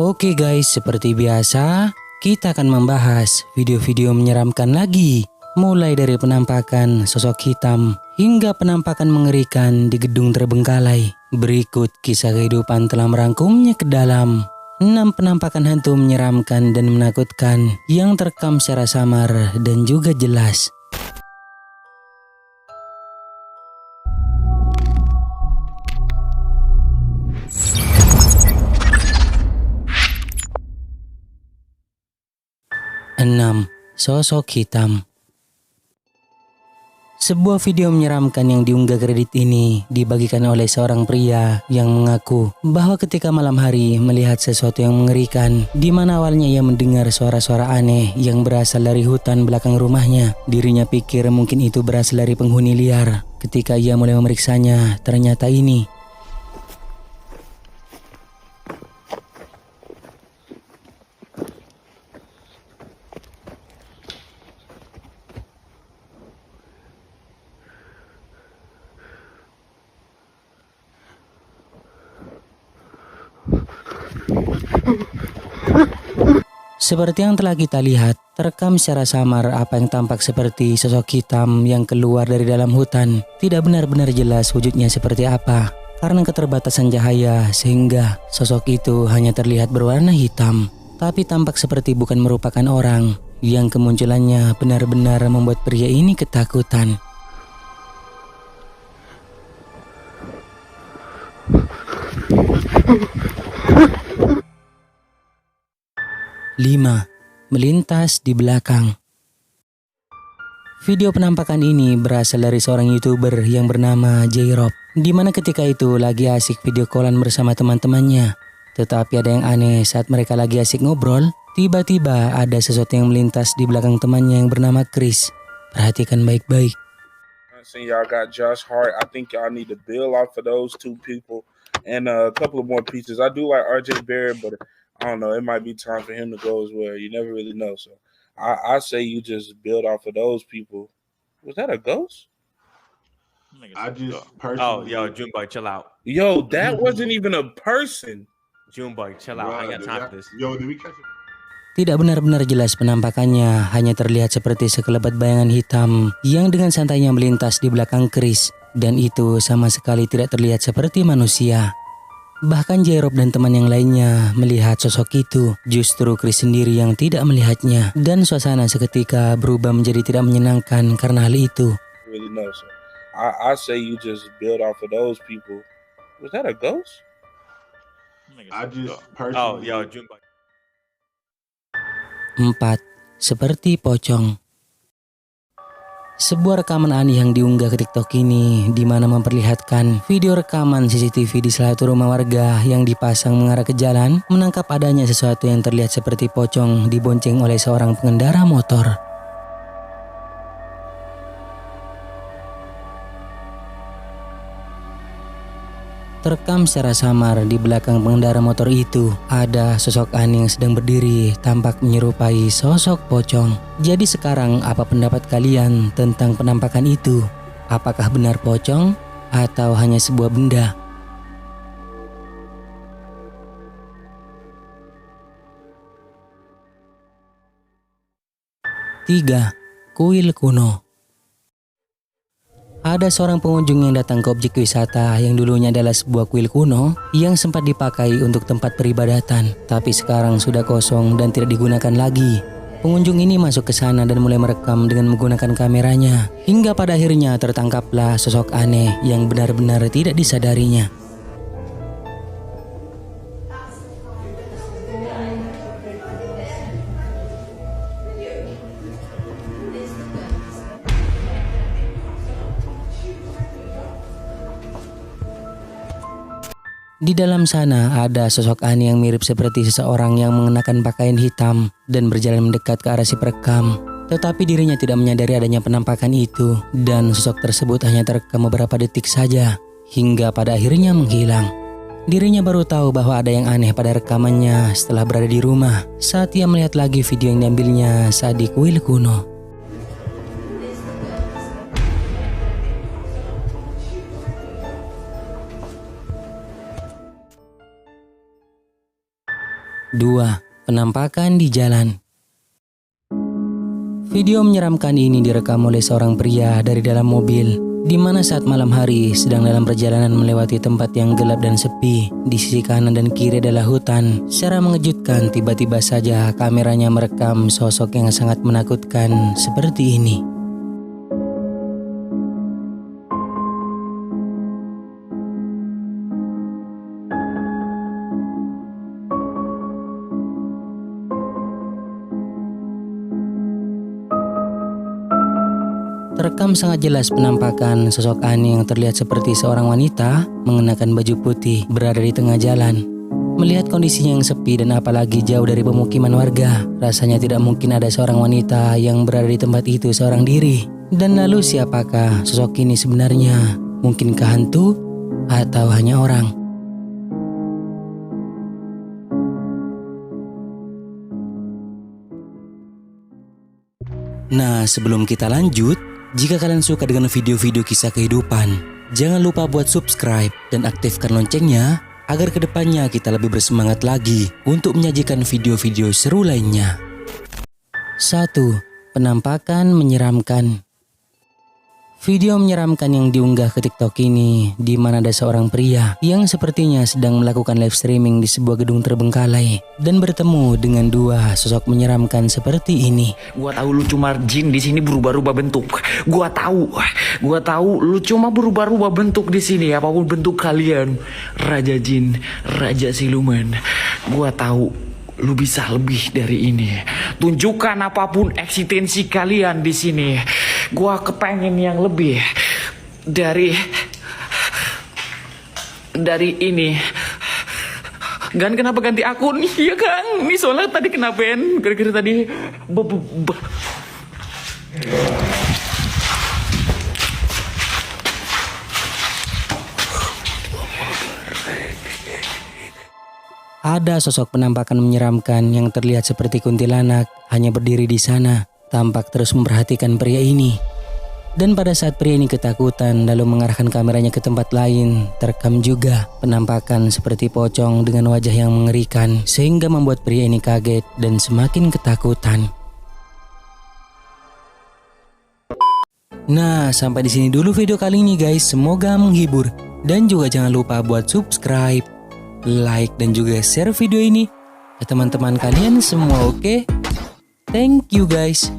Oke guys, seperti biasa, kita akan membahas video-video menyeramkan lagi. Mulai dari penampakan sosok hitam hingga penampakan mengerikan di gedung terbengkalai. Berikut kisah kehidupan telah merangkumnya ke dalam 6 penampakan hantu menyeramkan dan menakutkan yang terekam secara samar dan juga jelas. Enam, sosok hitam. Sebuah video menyeramkan yang diunggah ke Reddit ini dibagikan oleh seorang pria yang mengaku bahwa ketika malam hari melihat sesuatu yang mengerikan, di mana awalnya ia mendengar suara-suara aneh yang berasal dari hutan belakang rumahnya. Dirinya pikir mungkin itu berasal dari penghuni liar. Ketika ia mulai memeriksanya, ternyata ini. Seperti yang telah kita lihat, terekam secara samar apa yang tampak seperti sosok hitam yang keluar dari dalam hutan. Tidak benar-benar jelas wujudnya seperti apa, karena keterbatasan cahaya sehingga sosok itu hanya terlihat berwarna hitam. Tapi tampak seperti bukan merupakan orang, yang kemunculannya benar-benar membuat pria ini ketakutan. 5. Melintas di belakang. Video penampakan ini berasal dari seorang YouTuber yang bernama J-Rob, di mana ketika itu lagi asik video callan bersama teman-temannya. Tetapi ada yang aneh saat mereka lagi asik ngobrol, tiba-tiba ada sesuatu yang melintas di belakang temannya yang bernama Chris. Perhatikan baik-baik. Y'all got Josh Hart. I think y'all need to build off of those two people and a couple of more pieces. I do like RJ Barrett, but I don't know. It might be time for him to go as well. You never really know. So I say you just build off of those people. Was that a ghost? I just personally. Oh, yo, Junebug, chill out. Yo, that wasn't even a person. Junebug, chill out. I ain't got time for this. Yo, did we catch it? Tidak benar-benar jelas penampakannya, hanya terlihat seperti sekelebat bayangan hitam yang dengan santainya melintas di belakang Chris, dan itu sama sekali tidak terlihat seperti manusia. Bahkan J-Rob dan teman yang lainnya melihat sosok itu, justru Chris sendiri yang tidak melihatnya, dan suasana seketika berubah menjadi tidak menyenangkan karena hal itu. Really know. So I say you just build off of those people. Was that a ghost? I just personally. Oh, yo, Junebug. 4. Seperti pocong. Sebuah rekaman aneh yang diunggah ke TikTok ini di mana memperlihatkan video rekaman CCTV di salah satu rumah warga yang dipasang mengarah ke jalan menangkap adanya sesuatu yang terlihat seperti pocong dibonceng oleh seorang pengendara motor. Terekam secara samar di belakang pengendara motor itu ada sosok aneh yang sedang berdiri, tampak menyerupai sosok pocong. Jadi sekarang apa pendapat kalian tentang penampakan itu? Apakah benar pocong atau hanya sebuah benda? Tiga, kuil kuno. Ada seorang pengunjung yang datang ke objek wisata yang dulunya adalah sebuah kuil kuno yang sempat dipakai untuk tempat peribadatan, tapi sekarang sudah kosong dan tidak digunakan lagi. Pengunjung ini masuk ke sana dan mulai merekam dengan menggunakan kameranya, hingga pada akhirnya tertangkaplah sosok aneh yang benar-benar tidak disadarinya. Di dalam sana ada sosok aneh yang mirip seperti seseorang yang mengenakan pakaian hitam dan berjalan mendekat ke arah si perekam. Tetapi dirinya tidak menyadari adanya penampakan itu dan sosok tersebut hanya terekam beberapa detik saja hingga pada akhirnya menghilang. Dirinya baru tahu bahwa ada yang aneh pada rekamannya setelah berada di rumah saat ia melihat lagi video yang diambilnya saat di kuil kuno. 4. 2. Penampakan di jalan. Video menyeramkan ini direkam oleh seorang pria dari dalam mobil, di mana saat malam hari sedang dalam perjalanan melewati tempat yang gelap dan sepi. Di sisi kanan dan kiri adalah hutan. Secara mengejutkan, tiba-tiba saja kameranya merekam sosok yang sangat menakutkan seperti ini. Terekam sangat jelas penampakan sosok aneh yang terlihat seperti seorang wanita mengenakan baju putih berada di tengah jalan. Melihat kondisinya yang sepi dan apalagi jauh dari pemukiman warga, rasanya tidak mungkin ada seorang wanita yang berada di tempat itu seorang diri. Dan lalu siapakah sosok ini sebenarnya? Mungkinkah hantu atau hanya orang? Nah, sebelum kita lanjut, jika kalian suka dengan video-video kisah kehidupan, jangan lupa buat subscribe dan aktifkan loncengnya agar kedepannya kita lebih bersemangat lagi untuk menyajikan video-video seru lainnya. 1. Penampakan menyeramkan. Video menyeramkan yang diunggah ke TikTok ini, di mana ada seorang pria yang sepertinya sedang melakukan live streaming di sebuah gedung terbengkalai dan bertemu dengan dua sosok menyeramkan seperti ini. Gua tahu lu cuma jin di sini berubah-ubah bentuk. Gua tahu lu cuma berubah-ubah bentuk di sini, apapun bentuk kalian. Raja jin, raja siluman. Gua tahu lu bisa lebih dari ini. Tunjukkan apapun eksistensi kalian di sini. Gua kepengen yang lebih dari ini. Gan, kenapa ganti akun? Iya Kang, ini soalnya tadi kena ban. Gara-gara tadi Ada sosok penampakan menyeramkan yang terlihat seperti kuntilanak hanya berdiri di sana, tampak terus memperhatikan pria ini. Dan pada saat pria ini ketakutan lalu mengarahkan kameranya ke tempat lain, terekam juga penampakan seperti pocong dengan wajah yang mengerikan sehingga membuat pria ini kaget dan semakin ketakutan. Nah, sampai di sini dulu video kali ini guys, semoga menghibur dan juga jangan lupa buat subscribe, like dan juga share video ini ke teman-teman kalian semua, oke? Thank you guys.